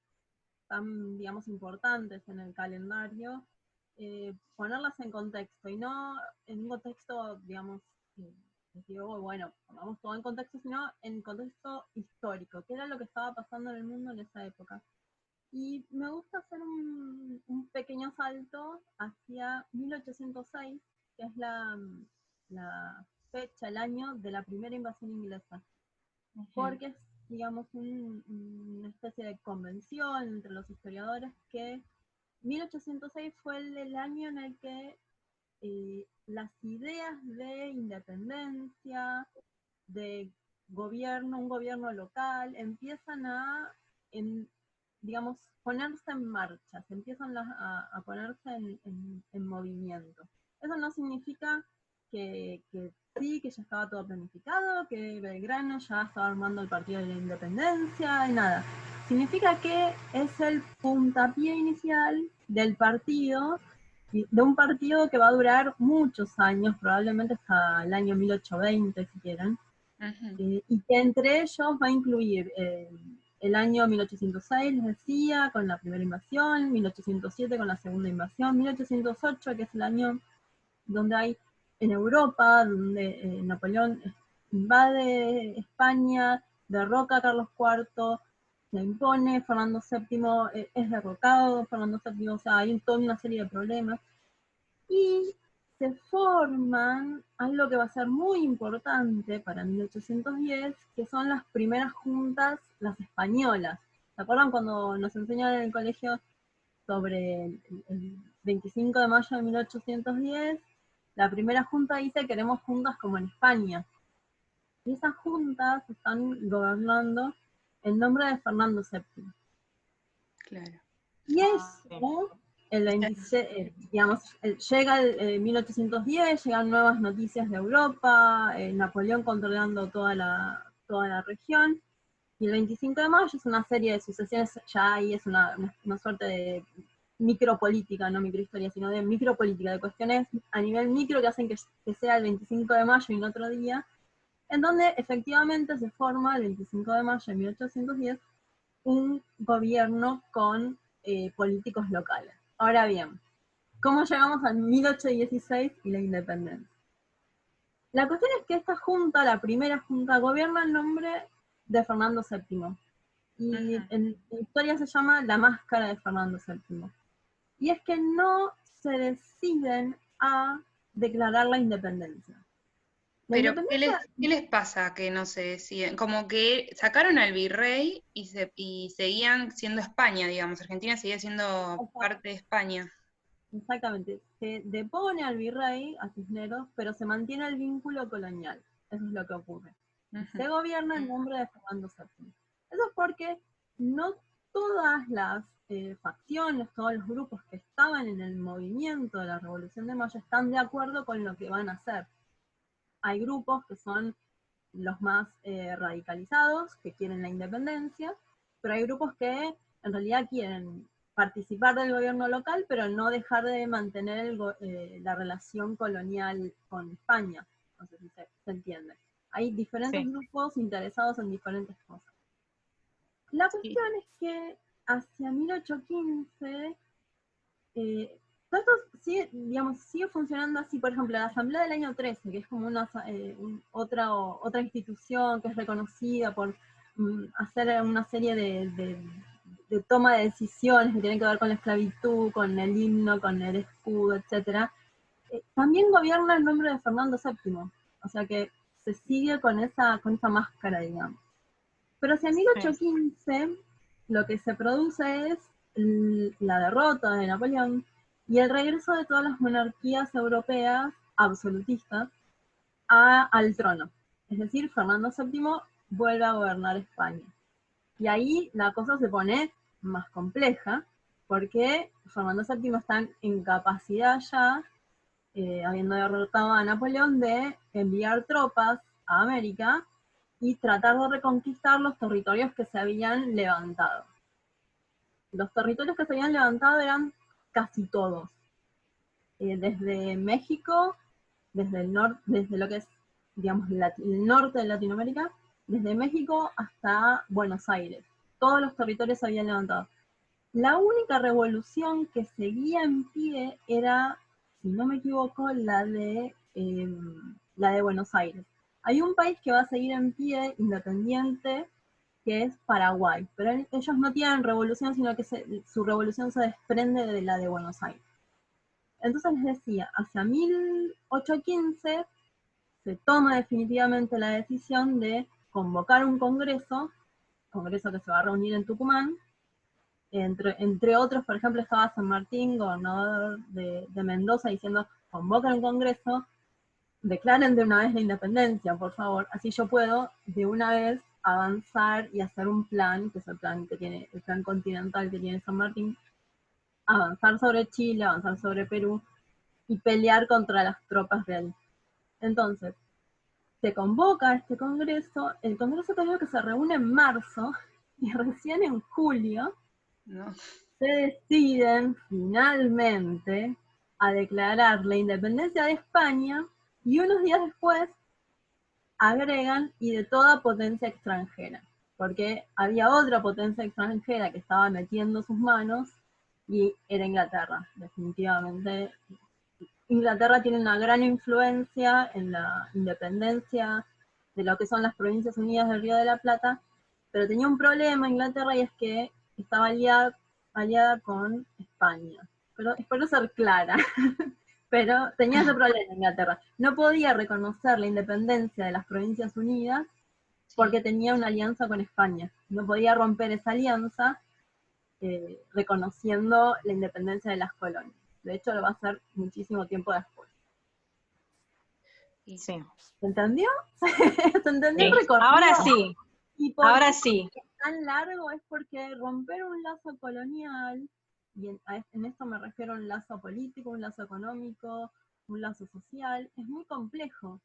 digamos, importantes en el calendario, ponerlas en contexto, y no en un contexto, digamos, digo, bueno, pongamos todo en contexto, sino en contexto histórico, que era lo que estaba pasando en el mundo en esa época. Y me gusta hacer un pequeño salto hacia 1806, que es la fecha, el año de la primera invasión inglesa. Porque es, digamos, una especie de convención entre los historiadores que 1806 fue el año en el que las ideas de independencia, de gobierno, un gobierno local, empiezan a, digamos, ponerse en marcha, se empiezan a ponerse en movimiento. Eso no significa que sí, que ya estaba todo planificado, que Belgrano ya estaba armando el Partido de la Independencia, y nada. Significa que es el puntapié inicial del partido, de un partido que va a durar muchos años, probablemente hasta el año 1820, si quieren, y que entre ellos va a incluir el año 1806, les decía, con la primera invasión, 1807 con la segunda invasión, 1808, que es el año donde hay en Europa, donde Napoleón invade España, derroca a Carlos IV, se impone, Fernando VII es derrocado, Fernando VII, o sea, hay toda una serie de problemas, y se forman algo que va a ser muy importante para 1810, que son las primeras juntas, las españolas. ¿Se acuerdan cuando nos enseñaron en el colegio sobre el 25 de mayo de 1810? La primera junta dice: queremos juntas como en España. Y esas juntas están gobernando en nombre de Fernando VII. Claro. Y eso, el 26, digamos, llega el 1810, llegan nuevas noticias de Europa, Napoleón controlando toda la región, y el 25 de mayo es una serie de sucesiones, ya ahí es una suerte de micropolítica, no microhistoria, sino de micropolítica, de cuestiones a nivel micro que hacen que sea el 25 de mayo y no otro día, en donde efectivamente se forma el 25 de mayo de 1810 un gobierno con políticos locales. Ahora bien, ¿cómo llegamos al 1816 y la independencia? La cuestión es que esta junta, la primera junta, gobierna en nombre de Fernando VII. Y en la historia se llama la máscara de Fernando VII. Y es que no se deciden a declarar la independencia. Pero, ¿qué les pasa que no se deciden? Como que sacaron al virrey y seguían siendo España, digamos. Argentina seguía siendo parte de España. Exactamente. Se depone al virrey, a Cisneros, pero se mantiene el vínculo colonial. Eso es lo que ocurre. Se gobierna en nombre de Fernando VII. Eso es porque no todas las facciones, todos los grupos que estaban en el movimiento de la Revolución de Mayo están de acuerdo con lo que van a hacer. Hay grupos que son los más radicalizados, que quieren la independencia, pero hay grupos que en realidad quieren participar del gobierno local, pero no dejar de mantener la relación colonial con España. No sé si se entiende. Hay diferentes grupos interesados en diferentes cosas. La cuestión es que hacia 1815 todo esto sigue funcionando así. Por ejemplo, la Asamblea del año 13, que es como otra institución que es reconocida por hacer una serie de toma de decisiones que tienen que ver con la esclavitud, con el himno, con el escudo, etc. También gobierna en nombre de Fernando VII, o sea que se sigue con esa máscara, digamos. Pero hacia 1815 lo que se produce es la derrota de Napoleón y el regreso de todas las monarquías europeas absolutistas al trono. Es decir, Fernando VII vuelve a gobernar España. Y ahí la cosa se pone más compleja, porque Fernando VII está en capacidad ya, habiendo derrotado a Napoleón, de enviar tropas a América y tratar de reconquistar los territorios que se habían levantado. Los territorios que se habían levantado eran casi todos. Desde México, desde lo que es, digamos, el norte de Latinoamérica, desde México hasta Buenos Aires. Todos los territorios se habían levantado. La única revolución que seguía en pie era, si no me equivoco, la de Buenos Aires. Hay un país que va a seguir en pie, independiente, que es Paraguay, pero ellos no tienen revolución, sino que su revolución se desprende de la de Buenos Aires. Entonces les decía, hacia 1815 se toma definitivamente la decisión de convocar un congreso que se va a reunir en Tucumán. Entre otros, por ejemplo, estaba San Martín, gobernador de Mendoza, diciendo, convocan un congreso, declaren de una vez la independencia, por favor, así yo puedo de una vez avanzar y hacer un plan, que es el plan continental que tiene San Martín, avanzar sobre Chile, avanzar sobre Perú, y pelear contra las tropas reales. Entonces, se convoca este congreso, el congreso creo que se reúne en marzo, y recién en julio se deciden finalmente a declarar la independencia de España, y unos días después agregan y de toda potencia extranjera, porque había otra potencia extranjera que estaba metiendo sus manos, y era Inglaterra. Definitivamente Inglaterra tiene una gran influencia en la independencia de lo que son las Provincias Unidas del Río de la Plata, pero tenía un problema Inglaterra, y es que estaba aliada con España. Pero espero ser clara. Pero tenía ese problema Inglaterra. No podía reconocer la independencia de las Provincias Unidas porque tenía una alianza con España. No podía romper esa alianza reconociendo la independencia de las colonias. De hecho, lo va a hacer muchísimo tiempo después. Sí. ¿Se entendió? ¿Se entendió el Sí. recorrido? Ahora sí. Y Ahora sí. tan largo es porque romper un lazo colonial, y en esto me refiero a un lazo político, un lazo económico, un lazo social, es muy complejo.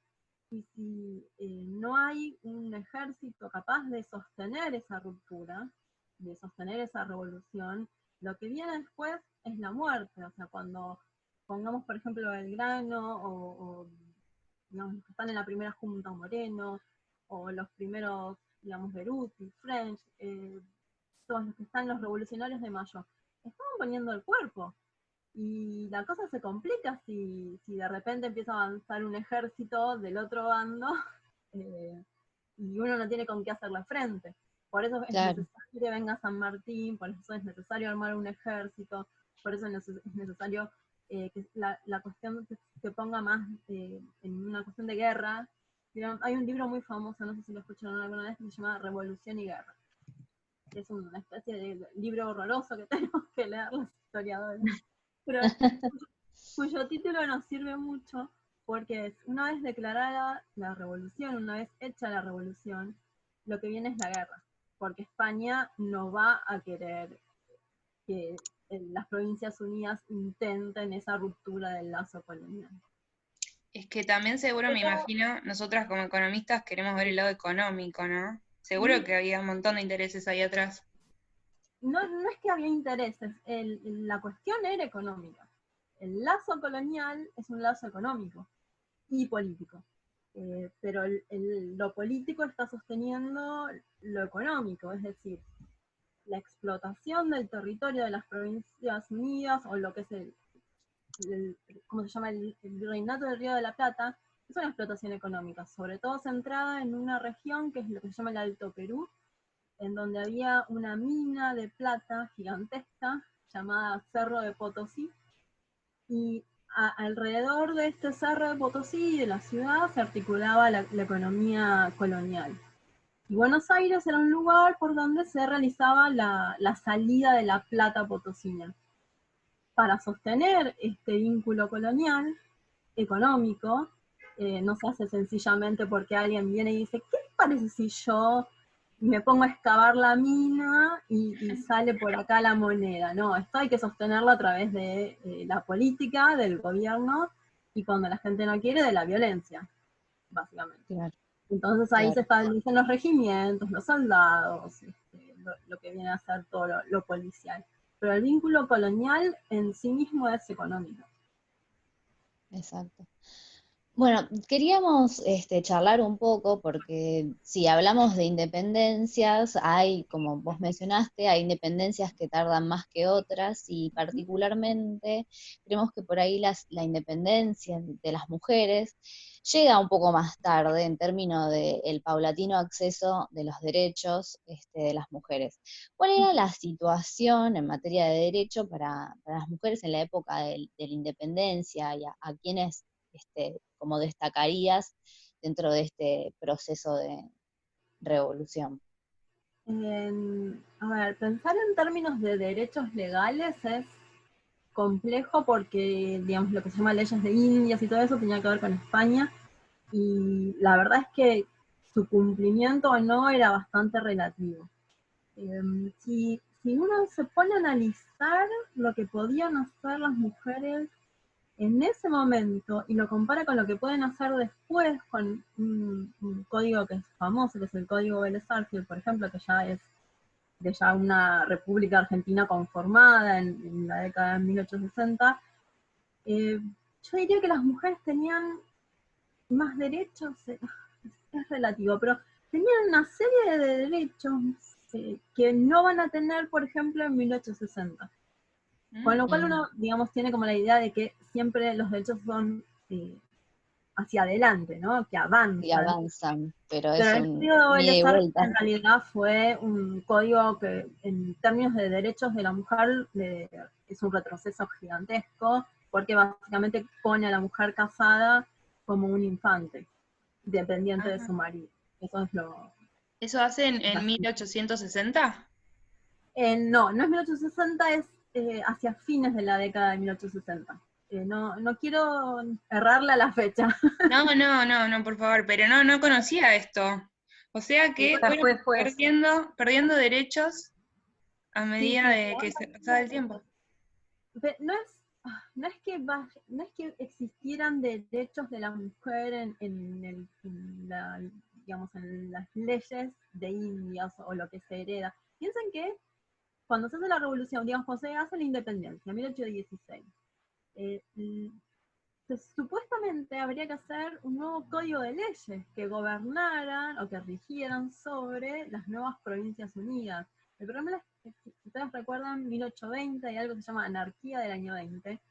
Y si no hay un ejército capaz de sostener esa ruptura, de sostener esa revolución, lo que viene después es la muerte. O sea, cuando pongamos, por ejemplo, Belgrano, o digamos, los que están en la primera junta, Moreno, o los primeros, digamos, Beruti, French, todos los que están, los revolucionarios de Mayo, estaban poniendo el cuerpo. Y la cosa se complica si de repente empieza a avanzar un ejército del otro bando y uno no tiene con qué hacerle frente. Por eso es necesario que venga San Martín, por eso es necesario armar un ejército, por eso es necesario que la cuestión se ponga más en una cuestión de guerra. Hay un libro muy famoso, no sé si lo escucharon alguna vez, que se llama Revolución y Guerra. Es una especie de libro horroroso que tenemos que leer los historiadores, pero cuyo título nos sirve mucho, porque es, una vez declarada la revolución, una vez hecha la revolución, lo que viene es la guerra, porque España no va a querer que las Provincias Unidas intenten esa ruptura del lazo colonial. Es que también seguro, me imagino, nosotras como economistas queremos ver el lado económico, ¿no? Seguro que había un montón de intereses ahí atrás. No es que había intereses, la cuestión era económica. El lazo colonial es un lazo económico y político, pero lo político está sosteniendo lo económico, es decir, la explotación del territorio de las Provincias Unidas, o lo que es ¿cómo se llama? El Virreinato del Río de la Plata, es una explotación económica, sobre todo centrada en una región que es lo que se llama el Alto Perú, en donde había una mina de plata gigantesca llamada Cerro de Potosí, y alrededor de este Cerro de Potosí y de la ciudad se articulaba la economía colonial. Y Buenos Aires era un lugar por donde se realizaba la salida de la plata potosina. Para sostener este vínculo colonial, económico, no se hace sencillamente porque alguien viene y dice, ¿qué te parece si yo me pongo a excavar la mina y sale por acá la moneda? No, esto hay que sostenerlo a través de la política, del gobierno, y cuando la gente no quiere, de la violencia, básicamente. Claro, Entonces ahí se claro. establecen los regimientos, los soldados, lo que viene a ser todo lo policial. Pero el vínculo colonial en sí mismo es económico. Exacto. Bueno, queríamos charlar un poco porque si hablamos de independencias, hay, como vos mencionaste, hay independencias que tardan más que otras y particularmente creemos que por ahí la independencia de las mujeres llega un poco más tarde en términos del paulatino acceso de los derechos de las mujeres. ¿Cuál era la situación en materia de derecho para las mujeres en la época de la independencia y a quienes como destacarías dentro de este proceso de revolución? A ver, pensar en términos de derechos legales es complejo porque, digamos, lo que se llama leyes de Indias y todo eso tenía que ver con España, y la verdad es que su cumplimiento o no era bastante relativo. Si uno se pone a analizar lo que podían hacer las mujeres en ese momento y lo compara con lo que pueden hacer después con un código que es famoso, que es el Código Vélez-Sarsfield, por ejemplo, que ya es de ya una república argentina conformada en la década de 1860, yo diría que las mujeres tenían más derechos, es relativo, pero tenían una serie de derechos que no van a tener, por ejemplo, en 1860. Con lo cual uno, digamos, tiene como la idea de que siempre los derechos son hacia adelante, ¿no? Que avanzan. Y avanzan, pero es Pero el un Código de ida y Bellezar vuelta. en realidad fue un código que en términos de derechos de la mujer es un retroceso gigantesco, porque básicamente pone a la mujer casada como un infante, dependiente de su marido. Eso es lo... ¿Eso hacen en 1860? No, no es 1860, es hacia fines de la década de 1860. No quiero errarle a la fecha. No, por favor, pero no conocía esto. O sea que fueron perdiendo derechos a medida de que se pasaba el tiempo. No es que existieran derechos de la mujer en las leyes de Indias o lo que se hereda. Piensen que cuando se hace la revolución, digamos, cuando se hace la independencia, 1816, supuestamente habría que hacer un nuevo código de leyes que gobernaran o que rigieran sobre las nuevas provincias unidas. El problema es que, si ustedes recuerdan, 1820 hay algo que se llama anarquía del año 20,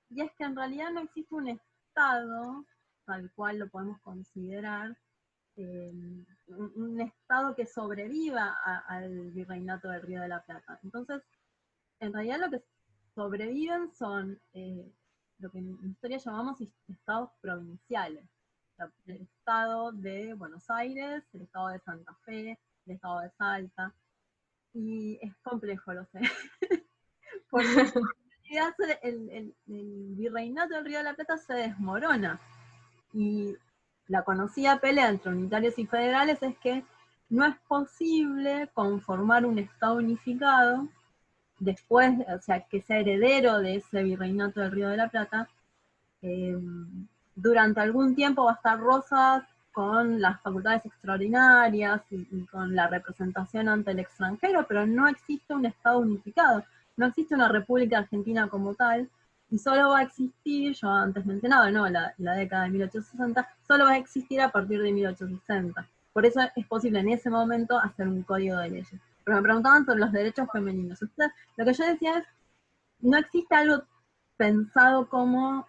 y es que en realidad no existe un Estado, tal cual lo podemos considerar, un Estado que sobreviva al virreinato del Río de la Plata. Entonces, en realidad lo que sobreviven son lo que en historia llamamos estados provinciales. O sea, el estado de Buenos Aires, el estado de Santa Fe, el estado de Salta. Y es complejo, lo sé. Porque el virreinato del Río de la Plata se desmorona. Y la conocida pelea entre unitarios y federales es que no es posible conformar un estado unificado después, o sea, que sea heredero de ese virreinato del Río de la Plata. Durante algún tiempo va a estar Rosas con las facultades extraordinarias y con la representación ante el extranjero, pero no existe un Estado unificado, no existe una República Argentina como tal, y solo va a existir, yo antes mencionaba, ¿no? la década de 1860, solo va a existir a partir de 1860. Por eso es posible en ese momento hacer un código de leyes. Pero me preguntaban sobre los derechos femeninos. Lo que yo decía es, no existe algo pensado como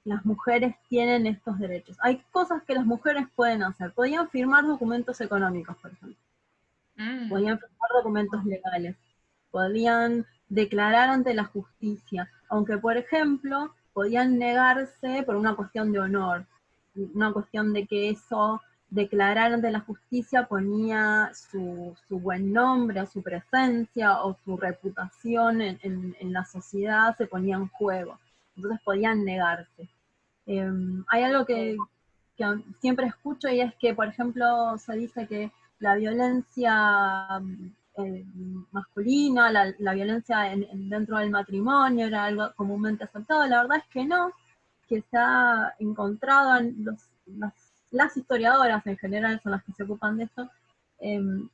las mujeres tienen estos derechos. Hay cosas que las mujeres pueden hacer. Podían firmar documentos económicos, por ejemplo. Podían firmar documentos legales. Podían declarar ante la justicia. Aunque, por ejemplo, podían negarse por una cuestión de honor. Una cuestión de que eso declarar ante la justicia ponía su buen nombre, o su presencia, o su reputación en la sociedad, se ponía en juego. Entonces podían negarse. Hay algo que siempre escucho, y es que, por ejemplo, se dice que la violencia masculina, la violencia dentro del matrimonio era algo comúnmente aceptado. La verdad es que no, que se ha encontrado las historiadoras en general, son las que se ocupan de esto,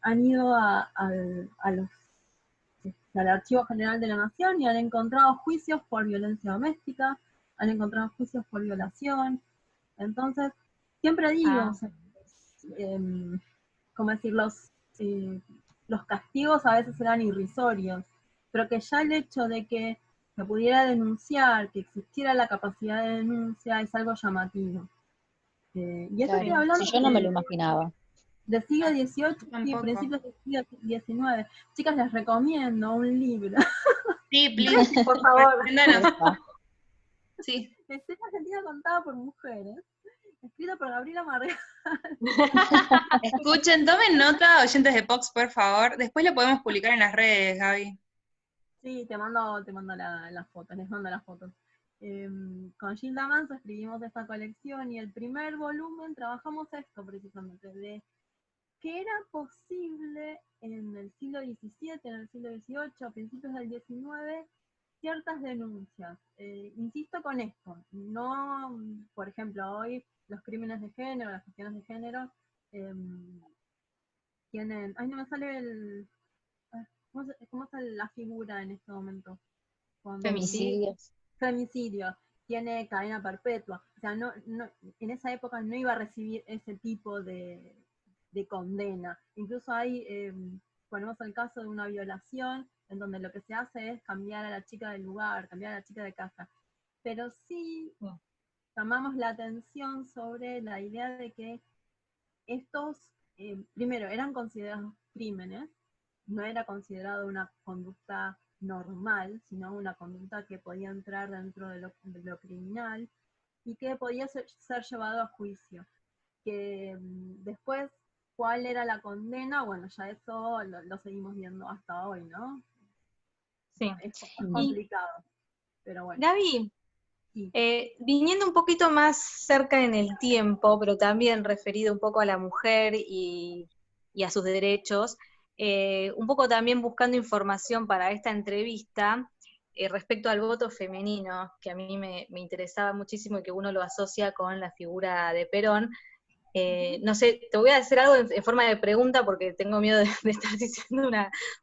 han ido al Archivo General de la Nación y han encontrado juicios por violencia doméstica, han encontrado juicios por violación. Entonces, siempre digo, o sea, como decir, los castigos a veces eran irrisorios, pero que ya el hecho de que se pudiera denunciar, que existiera la capacidad de denuncia, es algo llamativo. Y eso estoy hablando si yo no me lo imaginaba. del siglo XVIII y principios del siglo XIX. Chicas, les recomiendo un libro. Sí, please, por favor. Sí. Escena Argentina contada por mujeres, escrita por Gabriela Margal. Escuchen, tomen nota, oyentes de Pox, por favor. Después lo podemos publicar en las redes, Gaby. Sí, te mando las fotos, les mando las fotos. Con Gilda Manso escribimos esta colección y el primer volumen trabajamos esto precisamente, de que era posible en el siglo XVII, en el siglo XVIII, a principios del XIX, ciertas denuncias. Insisto con esto, no, por ejemplo, hoy los crímenes de género, las cuestiones de género, tienen, ay, no me sale el, ¿cómo es la figura en este momento? Femicidios. Femicidio, tiene cadena perpetua. O sea, en esa época no iba a recibir ese tipo de condena. Incluso hay, ponemos el caso de una violación, en donde lo que se hace es cambiar a la chica del lugar, cambiar a la chica de casa. Pero sí llamamos la atención sobre la idea de que estos, primero, eran considerados crímenes, no era considerado una conducta normal, sino una conducta que podía entrar dentro de lo criminal y que podía ser llevado a juicio. Que después, ¿cuál era la condena? Bueno, ya eso lo seguimos viendo hasta hoy, ¿no? Sí. Es complicado, pero bueno. Gaby, sí. Viniendo un poquito más cerca en el tiempo, pero también referido un poco a la mujer y a sus derechos, un poco también buscando información para esta entrevista respecto al voto femenino, que a mí me interesaba muchísimo y que uno lo asocia con la figura de Perón. No sé, te voy a decir algo en forma de pregunta porque tengo miedo de estar diciendo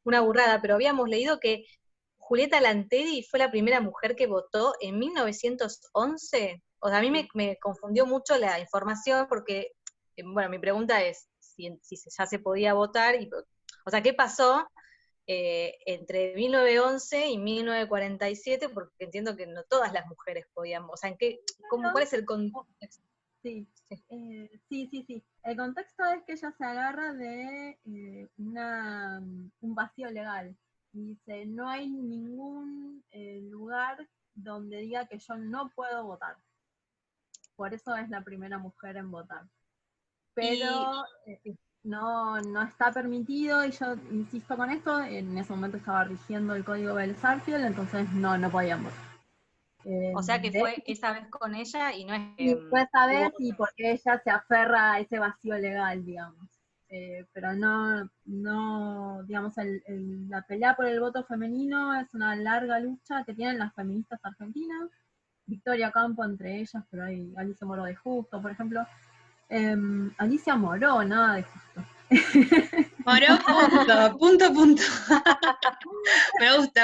una burrada, pero habíamos leído que Julieta Lanteri fue la primera mujer que votó en 1911. O sea, a mí me confundió mucho la información porque, bueno, mi pregunta es si ya se podía votar, o sea, ¿qué pasó entre 1911 y 1947? Porque entiendo que no todas las mujeres podían, o sea, ¿cuál es el contexto? Sí. Sí. El contexto es que ella se agarra de un vacío legal. Dice, no hay ningún lugar donde diga que yo no puedo votar. Por eso es la primera mujer en votar. Pero no está permitido, y yo insisto con esto, en ese momento estaba rigiendo el código Bell-Sarfield, entonces no podían votar. O sea que fue esa vez con ella y no es que... Sí, fue esa vez y porque ella se aferra a ese vacío legal, digamos. Pero no digamos, la pelea por el voto femenino es una larga lucha que tienen las feministas argentinas, Victoria Campo entre ellas, pero hay Alicia Moro de Justo, por ejemplo. Alicia Moró, nada de Justo. Moró, punto. Me gusta.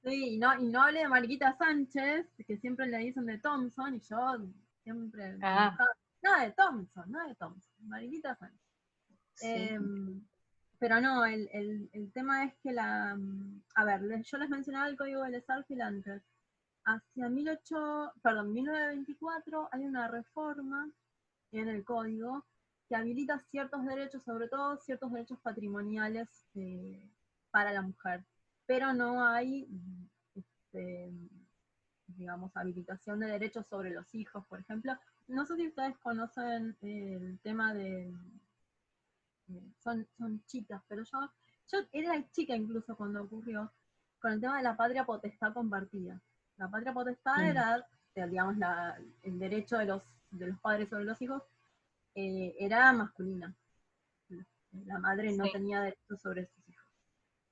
Sí, y no hable de Mariquita Sánchez, que siempre le dicen de Thompson, y yo siempre... Nada de Thompson, Mariquita Sánchez. Sí. Pero no, el tema es que a ver, yo les mencionaba el código de Sarfield antes. Hacia 1924 hay una reforma en el código que habilita ciertos derechos, sobre todo ciertos derechos patrimoniales para la mujer. Pero no hay, digamos, habilitación de derechos sobre los hijos, por ejemplo, no sé si ustedes conocen el tema de... Son chicas, pero yo era chica incluso cuando ocurrió, con el tema de la patria potestad compartida. La patria potestad era, digamos, el derecho de los padres sobre los hijos, era masculina. La madre no tenía derecho sobre sus hijos.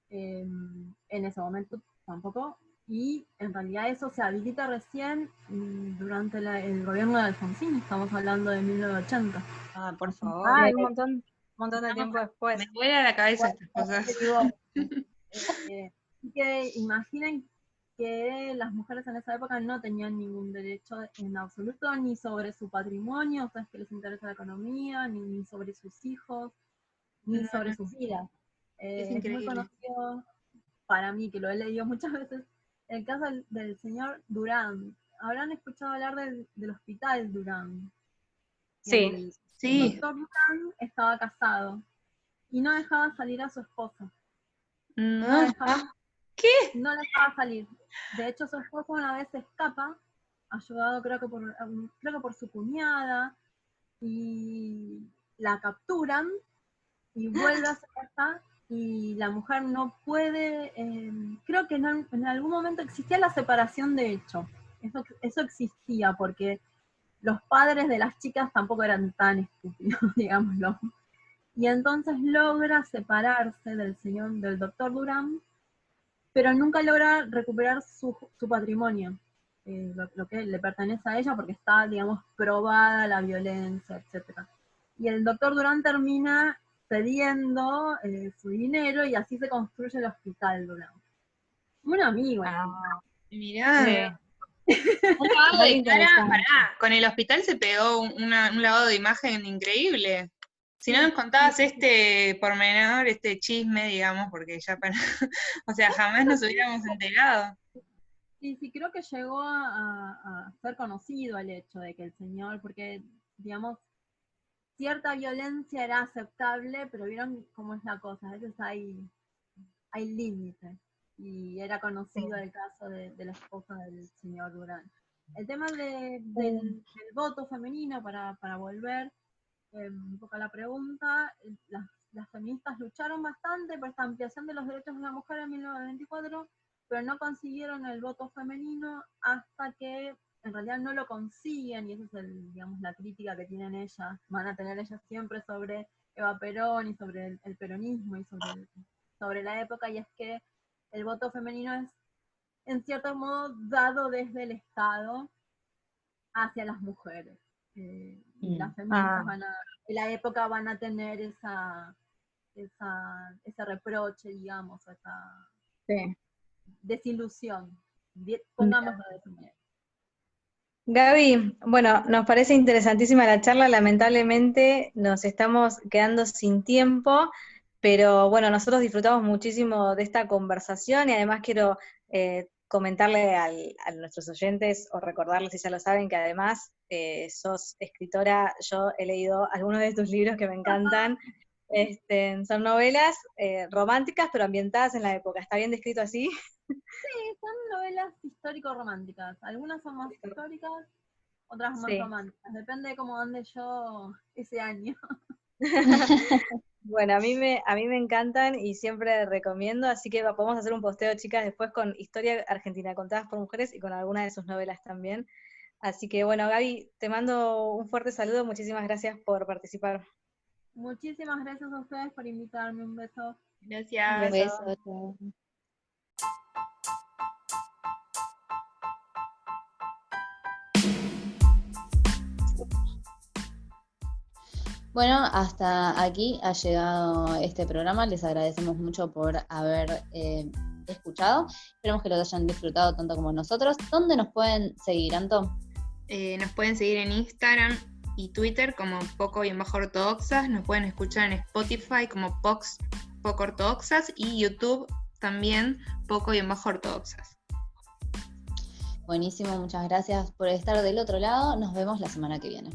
En ese momento tampoco, y en realidad eso se habilita recién durante el gobierno de Alfonsín, estamos hablando de 1980. Ah, por favor. Hay un montón de tiempo después. Me vuela la cabeza estas cosas. Que imaginen que las mujeres en esa época no tenían ningún derecho en absoluto, ni sobre su patrimonio, o sea, es que les interesa la economía, ni sobre sus hijos, ni sobre sus vidas. Es muy conocido para mí, que lo he leído muchas veces, el caso del señor Durán. Habrán escuchado hablar del hospital Durán. Sí. El doctor Durán estaba casado y no dejaba salir a su esposa. ¿Qué? No la dejaba salir. De hecho, su esposa una vez se escapa, ayudado creo que por su cuñada, y la capturan y vuelve a su casa, y la mujer no puede, creo que en algún momento existía la separación de hecho. Eso existía, porque los padres de las chicas tampoco eran tan estúpidos, digámoslo. Y entonces logra separarse del doctor Durán, pero nunca logra recuperar su patrimonio, lo que le pertenece a ella, porque está, digamos, probada la violencia, etc. Y el doctor Durán termina cediendo su dinero, y así se construye el hospital Durán. Un amigo. Mirá. Un lavado de cara, pará, con el hospital se pegó un lavado de imagen increíble. Si no nos contabas este pormenor, este chisme, digamos, porque ya o sea, jamás nos hubiéramos enterado. Sí, creo que llegó a ser conocido el hecho de que el señor, porque, digamos, cierta violencia era aceptable, pero vieron cómo es la cosa, a veces hay límites, y era conocido el caso de la esposa del señor Durán. El tema del voto femenino, para volver un poco a la pregunta, las feministas lucharon bastante por esta ampliación de los derechos de la mujer en 1924, pero no consiguieron el voto femenino hasta que en realidad no lo consiguen, y esa es digamos, la crítica que tienen ellas, van a tener ellas siempre sobre Eva Perón y sobre el peronismo y sobre la época, y es que el voto femenino es en cierto modo dado desde el Estado hacia las mujeres. Y las feministas en la época van a tener ese reproche, digamos, esa desilusión, pongámoslo de esa manera. Gaby, bueno, nos parece interesantísima la charla, lamentablemente nos estamos quedando sin tiempo, pero bueno, nosotros disfrutamos muchísimo de esta conversación, y además quiero comentarle a nuestros oyentes, o recordarles, si ya lo saben, que además sos escritora. Yo he leído algunos de tus libros que me encantan. Son novelas románticas, pero ambientadas en la época. ¿Está bien descrito así? Sí, son novelas histórico-románticas. Algunas son más históricas, otras más románticas. Depende de cómo ande yo ese año. Bueno, a mí me encantan y siempre recomiendo, así que podemos hacer un posteo, chicas, después con Historia Argentina contadas por mujeres y con algunas de sus novelas también. Así que bueno, Gaby, te mando un fuerte saludo, muchísimas gracias por participar. Muchísimas gracias a ustedes por invitarme, un beso. Gracias. Un beso. Chao. Bueno, hasta aquí ha llegado este programa. Les agradecemos mucho por haber escuchado. Esperemos que lo hayan disfrutado tanto como nosotros. ¿Dónde nos pueden seguir, Anto? Nos pueden seguir en Instagram y Twitter como Poco_Ortodoxas. Nos pueden escuchar en Spotify como Poco Ortodoxas, y YouTube también Poco_Ortodoxas. Buenísimo, muchas gracias por estar del otro lado. Nos vemos la semana que viene.